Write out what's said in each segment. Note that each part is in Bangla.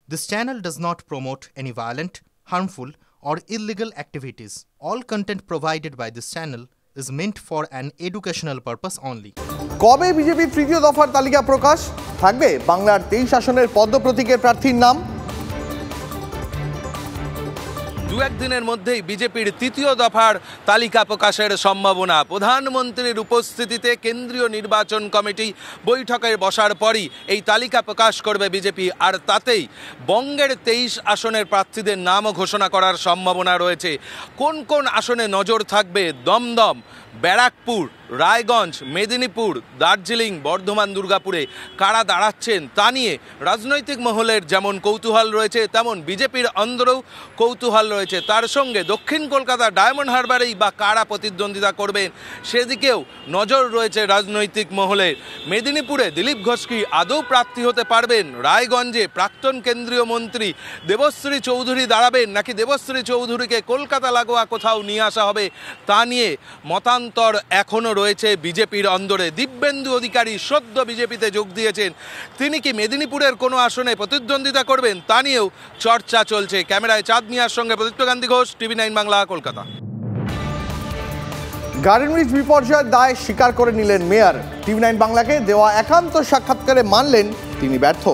This channel does not promote any violent, harmful, or illegal activities. All content provided by this channel is meant for an educational purpose only. কবে বিজেপির তৃতীয় দফার তালিকা প্রকাশ? থাকবে বাংলার 23 আসনের পদ্ম প্রতীকের প্রার্থীর নাম? দু একদিনের মধ্যেই বিজেপির তৃতীয় দফার তালিকা প্রকাশের সম্ভাবনা। প্রধানমন্ত্রীর উপস্থিতিতে কেন্দ্রীয় নির্বাচন কমিটি বৈঠকে বসার পরই এই তালিকা প্রকাশ করবে বিজেপি, আর তাতেই বঙ্গের 23 আসনের প্রার্থীদের নামও ঘোষণা করার সম্ভাবনা রয়েছে। কোন কোন আসনে নজর থাকবে? দমদম, ব্যারাকপুর, রায়গঞ্জ, মেদিনীপুর, দার্জিলিং, বর্ধমান, দুর্গাপুরে কারা দাঁড়াচ্ছেন তা নিয়ে রাজনৈতিক মহলের যেমন কৌতূহল রয়েছে, তেমন বিজেপির অন্দরেও কৌতূহল রয়েছে। তার সঙ্গে দক্ষিণ কলকাতা ডায়মন্ড হারবারেই বা কারা প্রতিদ্বন্দ্বিতা করবেন সেদিকেও নজর রয়েছে রাজনৈতিক মহলের। মেদিনীপুরে দিলীপ ঘোষ কি আদৌ প্রার্থী হতে পারবেন? রায়গঞ্জে প্রাক্তন কেন্দ্রীয় মন্ত্রী দেবশ্রী চৌধুরী দাঁড়াবেন নাকি দেবশ্রী চৌধুরীকে কলকাতা লাগোয়া কোথাও নিয়ে আসা হবে তা নিয়ে মতান্তর এখনও রয়েছে বিজেপির অন্দরে। দিব্যেন্দু অধিকারী সদ্য বিজেপিতে যোগ দিয়েছেন, তিনি কি মেদিনীপুরের কোনো আসনে প্রতিদ্বন্দ্বিতা করবেন তা নিয়েও চর্চা চলছে। ক্যামেরায় চাঁদ মিয়ার সঙ্গে Pradipta Gandhi Ghosh, TV9 Bangla, Kolkata. Garden Reach বিপর্যয়ের দায় স্বীকার করে নিলেন মেয়র। TV9 বাংলাকে দেওয়া একান্ত সাক্ষাৎকারে মানলেন তিনি ব্যর্থ।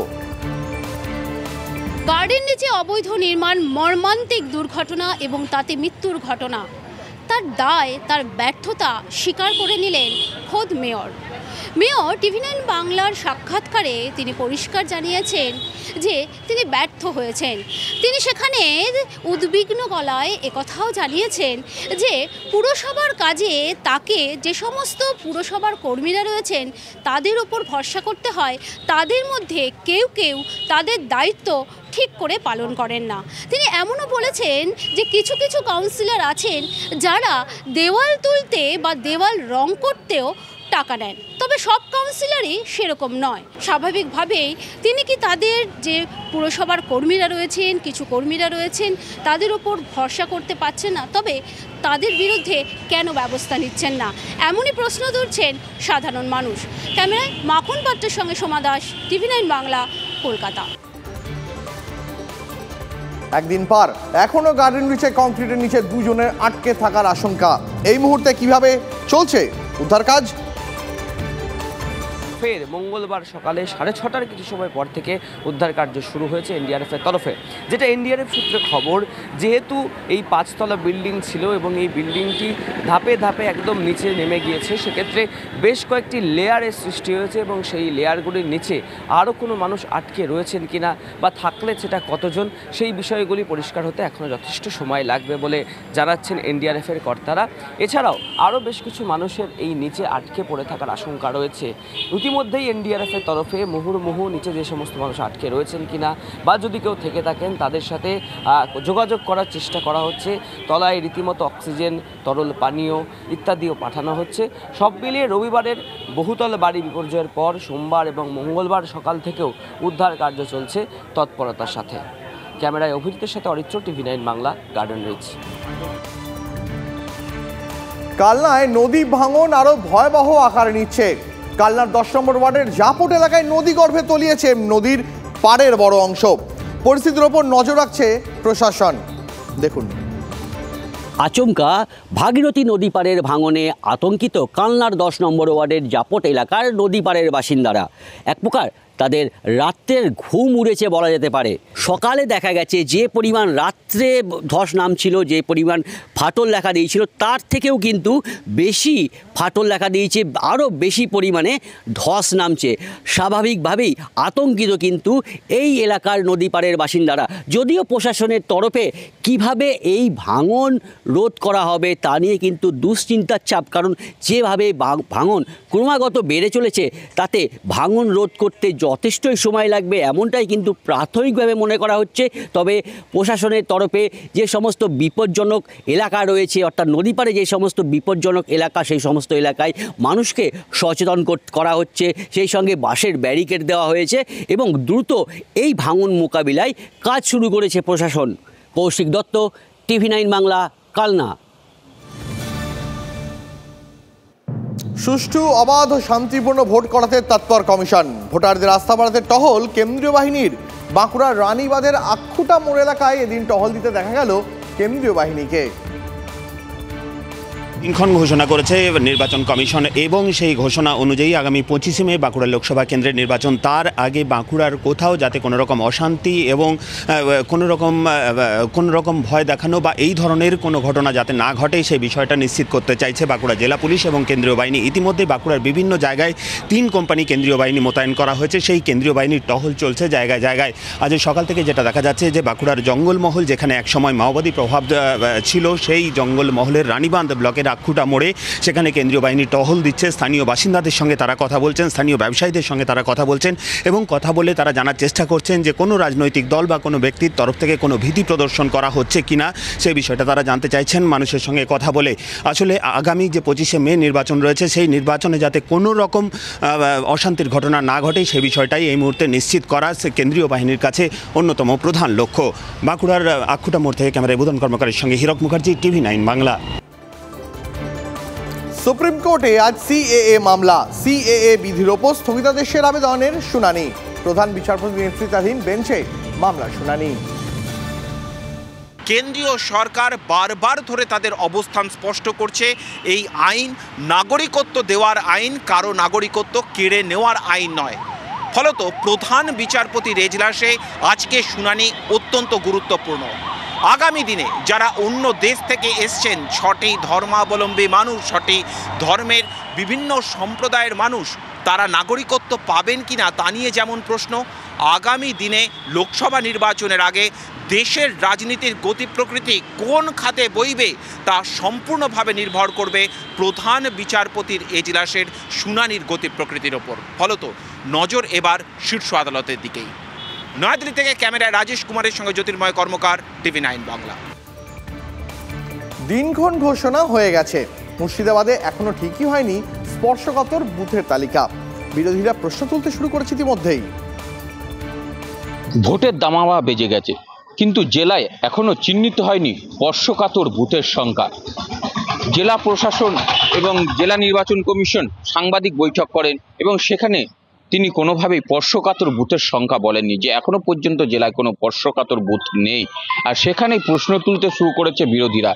গার্ডেন রিচে অবৈধ নির্মাণ মর্মান্তিক দুর্ঘটনা এবং তাতে মৃত্যুর ঘটনা, তার দায়, তার ব্যর্থতা স্বীকার করে নিলেন খোদ মেয়র। TV9 বাংলার সাক্ষাৎকারে তিনি পরিষ্কার জানিয়েছেন যে তিনি ব্যর্থ হয়েছেন। তিনি সেখানে উদ্বিগ্ন গলায় একথাও জানিয়েছেন যে পুরসভার কাজে তাকে যে সমস্ত পুরসভার কর্মীরা রয়েছেন তাদের উপর ভরসা করতে হয়, তাদের মধ্যে কেউ কেউ তাদের দায়িত্ব ঠিক করে পালন করেন না। তিনি এমনও বলেছেন যে কিছু কিছু কাউন্সিলর আছেন যারা দেওয়াল তুলতে বা দেওয়াল রং করতেও টাকা নেন, তবে সব কাউন্সিলরই সেরকম নয়। স্বাভাবিকভাবেই তিনি কি তাদের যে পুরসভার কর্মীরা রয়েছেন, কিছু কর্মীরা রয়েছেন তাদের উপর ভরসা করতে পারছেন না, তবে তাদের বিরুদ্ধে কেন ব্যবস্থা নিচ্ছেন না, এমনই প্রশ্ন তুলছেন সাধারণ মানুষ। ক্যামেরায় মাখন পাত্রের সঙ্গে সোমা দাস, TV9 বাংলা, কলকাতা। একদিন পার, এখনো গার্ডেন রিচে কংক্রিটের নিচে দুজনের আটকে থাকার আশঙ্কা। এই মুহূর্তে কিভাবে চলছে উদ্ধার কাজ? ফের মঙ্গলবার সকালে 6:30 কিছু সময় পর থেকে উদ্ধার কার্য শুরু হয়েছে এনডিআরএফের তরফে। যেটা এনডিআরএফ সূত্রে খবর, যেহেতু এই 5তলা বিল্ডিং ছিল এবং এই বিল্ডিংটি ধাপে ধাপে একদম নিচে নেমে গিয়েছে, সেক্ষেত্রে বেশ কয়েকটি লেয়ারের সৃষ্টি হয়েছে এবং সেই লেয়ারগুলির নিচে আরও কোনো মানুষ আটকে রয়েছেন কিনা বা থাকলে সেটা কতজন, সেই বিষয়গুলি পরিষ্কার হতে এখনও যথেষ্ট সময় লাগবে বলে জানাচ্ছেন এনডিআরএফের কর্তারা। এছাড়াও আরও বেশ কিছু মানুষের এই নিচে আটকে পড়ে থাকার আশঙ্কা রয়েছে। ইতিমধ্যেই এনডিআরএফের তরফে মুহুর্মুহু নিচে যে সমস্ত মানুষ আটকে রয়েছেন কিনা বা যদি কেউ থেকে থাকেন তাদের সাথে যোগাযোগ করার চেষ্টা করা হচ্ছে। তলায় রীতিমতো অক্সিজেন, তরল পানীয় ইত্যাদিও পাঠানো হচ্ছে। সব মিলিয়ে রবিবারের বহুতল বাড়ি বিপর্যয়ের পর সোমবার এবং মঙ্গলবার সকাল থেকেও উদ্ধার কার্য চলছে তৎপরতার সাথে। ক্যামেরায় অভিজিতের সাথে Aritra, TV9 Bangla, Garden Reach. কালনায় নদী ভাঙন আরো ভয়াবহ আকার নিচ্ছে। কালনার 10 নম্বর ওয়ার্ডের জাপট এলাকায় নদী গর্ভে তলিয়েছে নদীর পাড়ের বড় অংশ। পরিস্থিতির ওপর নজর রাখছে প্রশাসন। দেখুন। আচমকা ভাগীরথী নদী পাড়ের ভাঙনে আতঙ্কিত কালনার 10 নম্বর ওয়ার্ডের জাপট এলাকার নদী পাড়ের বাসিন্দারা। এক প্রকার তাদের রাত্রের ঘুম উড়েছে বলা যেতে পারে। সকালে দেখা গেছে যে পরিমাণ রাত্রে ধস নামছিল, যে পরিমাণ ফাটল দেখা দিয়েছিল, তার থেকেও কিন্তু বেশি ফাটল দেখা দিয়েছে, আরও বেশি পরিমাণে ধস নামছে। স্বাভাবিকভাবেই আতঙ্কিত কিন্তু এই এলাকার নদী পাড়ের বাসিন্দারা। যদিও প্রশাসনের তরফে কিভাবে এই ভাঙন রোধ করা হবে তা নিয়ে কিন্তু দুশ্চিন্তার চাপ, কারণ যেভাবে ভাঙন ক্রমাগত বেড়ে চলেছে তাতে ভাঙন রোধ করতে যথেষ্টই সময় লাগবে এমনটাই কিন্তু প্রাথমিকভাবে মনে করা হচ্ছে। তবে প্রশাসনের তরফে যে সমস্ত বিপজ্জনক এলাকা রয়েছে, অর্থাৎ নদী পাড়ে যে সমস্ত বিপজ্জনক এলাকা, সেই সমস্ত এলাকায় মানুষকে সচেতন করা হচ্ছে। সেই সঙ্গে বাঁশের ব্যারিকেড দেওয়া হয়েছে এবং দ্রুত এই ভাঙন মোকাবিলায় কাজ শুরু করেছে প্রশাসন। কৌশিক দত্ত, TV9 বাংলা, কালনা। সুষ্ঠু, অবাধ ও শান্তিপূর্ণ ভোট করাতে তৎপর কমিশন। ভোটারদের আস্থা বাড়াতে টহল কেন্দ্রীয় বাহিনীর। বাঁকুড়ার রানীবাঁধের আক্ষুটা মোড় এলাকায় এদিন টহল দিতে দেখা গেল কেন্দ্রীয় বাহিনীকে। দিনক্ষণ ঘোষণা করেছে নির্বাচন কমিশন এবং সেই ঘোষণা অনুযায়ী আগামী 25 মে বাঁকুড়া লোকসভা কেন্দ্রের নির্বাচন। তার আগে বাঁকুড়ার কোথাও যাতে কোনো রকম অশান্তি এবং কোনো রকম ভয় দেখানো বা এই ধরনের কোনো ঘটনা যাতে না ঘটে সেই বিষয়টা নিশ্চিত করতে চাইছে বাঁকুড়া জেলা পুলিশ এবং কেন্দ্রীয় বাহিনী। ইতিমধ্যে বাঁকুড়ার বিভিন্ন জায়গায় 3 কোম্পানি কেন্দ্রীয় বাহিনী মোতায়েন করা হয়েছে। সেই কেন্দ্রীয় বাহিনীর টহল চলছে জায়গায় জায়গায়। আজ সকাল থেকে যেটা দেখা যাচ্ছে যে বাঁকুড়ার জঙ্গলমহল, যেখানে একসময় মাওবাদী প্রভাব ছিল, সেই জঙ্গলমহলের রানীবাঁধ ব্লকের আক্ষুটা মোড়ে সেখানে কেন্দ্রীয় বাহিনী টহল দিচ্ছে। স্থানীয় বাসিন্দাদের সঙ্গে তারা কথা বলছেন, স্থানীয় ব্যবসায়ীদের সঙ্গে তারা কথা বলছেন এবং কথা বলে তারা জানার চেষ্টা করছেন যে কোনো রাজনৈতিক দল বা কোনো ব্যক্তির তরফ থেকে কোনো ভীতি প্রদর্শন করা হচ্ছে কিনা সেই বিষয়টা তারা জানতে চাইছেন মানুষের সঙ্গে কথা বলে। আসলে আগামী যে 25 মে নির্বাচন রয়েছে সেই নির্বাচনে যাতে কোনো রকম অশান্তির ঘটনা না ঘটে সেই বিষয়টাই এই মুহূর্তে নিশ্চিত করা কেন্দ্রীয় বাহিনীর কাছে অন্যতম প্রধান লক্ষ্য। বাঁকুড়ার আক্ষুটা মোড় থেকে ক্যামেরায় বুধন কর্মকারের সঙ্গে হীরক মুখার্জি, TV9 বাংলা। সুপ্রিম কোর্টে আজ সিএএ মামলা। সিএএ বিধির ওপর স্থগিতাদেশের আবেদনের শুনানি। প্রধান বিচারপতি নেতৃত্বাধীন বেঞ্চে মামলার শুনানি। কেন্দ্রীয় সরকার বারবার ধরে তাদের অবস্থান স্পষ্ট করছে, এই আইন নাগরিকত্ব দেওয়ার আইন, কারো নাগরিকত্ব কেড়ে নেওয়ার আইন নয়। ফলত প্রধান বিচারপতির এজলাসে আজকে শুনানি অত্যন্ত গুরুত্বপূর্ণ। আগামী দিনে যারা অন্য দেশ থেকে এসছেন, 6টি ধর্মাবলম্বী মানুষ, 6টি ধর্মের বিভিন্ন সম্প্রদায়ের মানুষ, তারা নাগরিকত্ব পাবেন কিনা তা নিয়ে যেমন প্রশ্ন, আগামী দিনে লোকসভা নির্বাচনের আগে দেশের রাজনীতির গতি প্রকৃতি কোন খাতে বইবে তা সম্পূর্ণভাবে নির্ভর করবে প্রধান বিচারপতির এজলাসের শুনানির গতি প্রকৃতির ওপর। ফলত নজর এবার শীর্ষ আদালতের দিকেই। নয়াদিল্লি থেকে ক্যামেরায় রাজেশ কুমারের সঙ্গে জ্যোতির্ময় কর্মকার, TV9 বাংলা। দিনক্ষণ ঘোষণা হয়ে গেছে। মুর্শিদাবাদে এখনো ঠিকই হয়নি স্পর্শকাতর বুথের তালিকা। বিরোধীরা প্রশ্ন তুলতে শুরু করেছে ইতিমধ্যেই। ভোটের দামামা বেজে গেছে, কিন্তু জেলায় এখনো চিহ্নিত হয়নি স্পর্শকাতর বুথের সংখ্যা। জেলা প্রশাসন এবং জেলা নির্বাচন কমিশন সাংবাদিক বৈঠক করেন এবং সেখানে তিনি কোনোভাবেই স্পর্শকাতর বুথের সংখ্যা বলেননি, যে এখনো পর্যন্ত জেলায় কোনো স্পর্শকাতর বুথ নেই। আর সেখানেই প্রশ্ন তুলতে শুরু করেছে বিরোধীরা।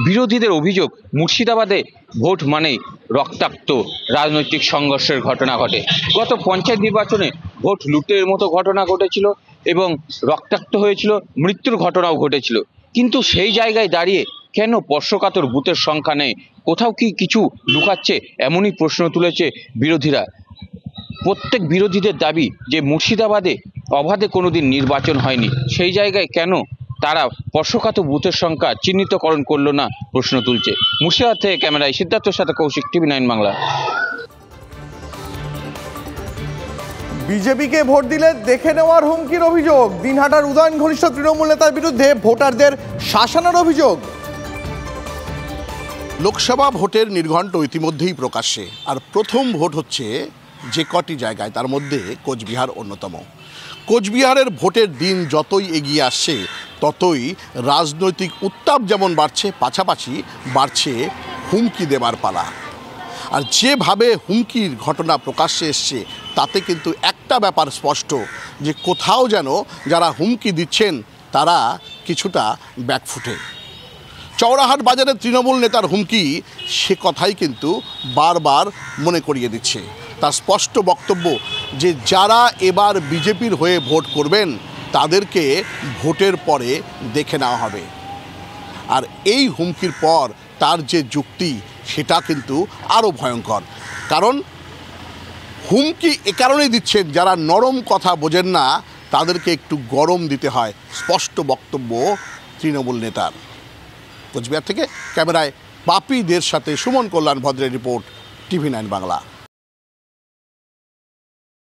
বিরোধীদের অভিযোগ, মুর্শিদাবাদে ভোট মানেই রক্তাক্ত রাজনৈতিক সংঘর্ষের ঘটনা ঘটে। গত পঞ্চায়েত নির্বাচনে ভোট লুটের মতো ঘটনা ঘটেছিল এবং রক্তাক্ত হয়েছিল, মৃত্যুর ঘটনাও ঘটেছিল। কিন্তু সেই জায়গায় দাঁড়িয়ে কেন স্পর্শকাতর বুথের সংখ্যা নেই? কোথাও কি কিছু লুকাচ্ছে? এমনই প্রশ্ন তুলেছে বিরোধীরা। প্রত্যেক বিরোধীদের দাবি যে মুর্শিদাবাদে অবাধে কোনোদিন নির্বাচন হয়নি, সেই জায়গায় কেন তারা স্পর্শকাতর বুথের সংখ্যা চিহ্নিতকরণ করলো না, প্রশ্ন তুলছে। মুর্শিদাবাদ থেকে ক্যামেরায় সিদ্ধার্থর সাথে কৌশিক, TV9 বাংলা। বিজেপিকে ভোট দিলে দেখে নেওয়ার হুমকির অভিযোগ। দিনহাটার উদয়ন ঘনিষ্ঠ তৃণমূল নেতার বিরুদ্ধে ভোটারদের শাসানোর অভিযোগ। লোকসভা ভোটের নির্ঘণ্ট ইতিমধ্যেই প্রকাশ্যে, আর প্রথম ভোট হচ্ছে যে কটি জায়গায়, তার মধ্যে কোচবিহার অন্যতম। কোচবিহারের ভোটের দিন যতই এগিয়ে আসছে ততই রাজনৈতিক উত্তাপ যেমন বাড়ছে, পাশাপাশি বাড়ছে হুমকি দেবার পালা। আর যেভাবে হুমকির ঘটনা প্রকাশ্যে এসছে তাতে কিন্তু একটা ব্যাপার স্পষ্ট, যে কোথাও যেন যারা হুমকি দিচ্ছেন তারা কিছুটা ব্যাকফুটে। চৌরাহাট বাজারের তৃণমূল নেতার হুমকি, সে কথাই কিন্তু বারবার মনে করিয়ে দিচ্ছে। তার স্পষ্ট বক্তব্য যে যারা এবার বিজেপির হয়ে ভোট করবেন তাদেরকে ভোটের পরে দেখে নেওয়া হবে। আর এই হুমকির পর তার যে যুক্তি, সেটা কিন্তু আরও ভয়ঙ্কর। কারণ হুমকি এ কারণেই দিচ্ছেন, যারা নরম কথা বোঝেন না তাদেরকে একটু গরম দিতে হয়, স্পষ্ট বক্তব্য তৃণমূল নেতার। কোচবিহার থেকে ক্যামেরায় বাপিদের সাথে সুমন কল্যাণ ভদ্রের রিপোর্ট, TV9 বাংলা।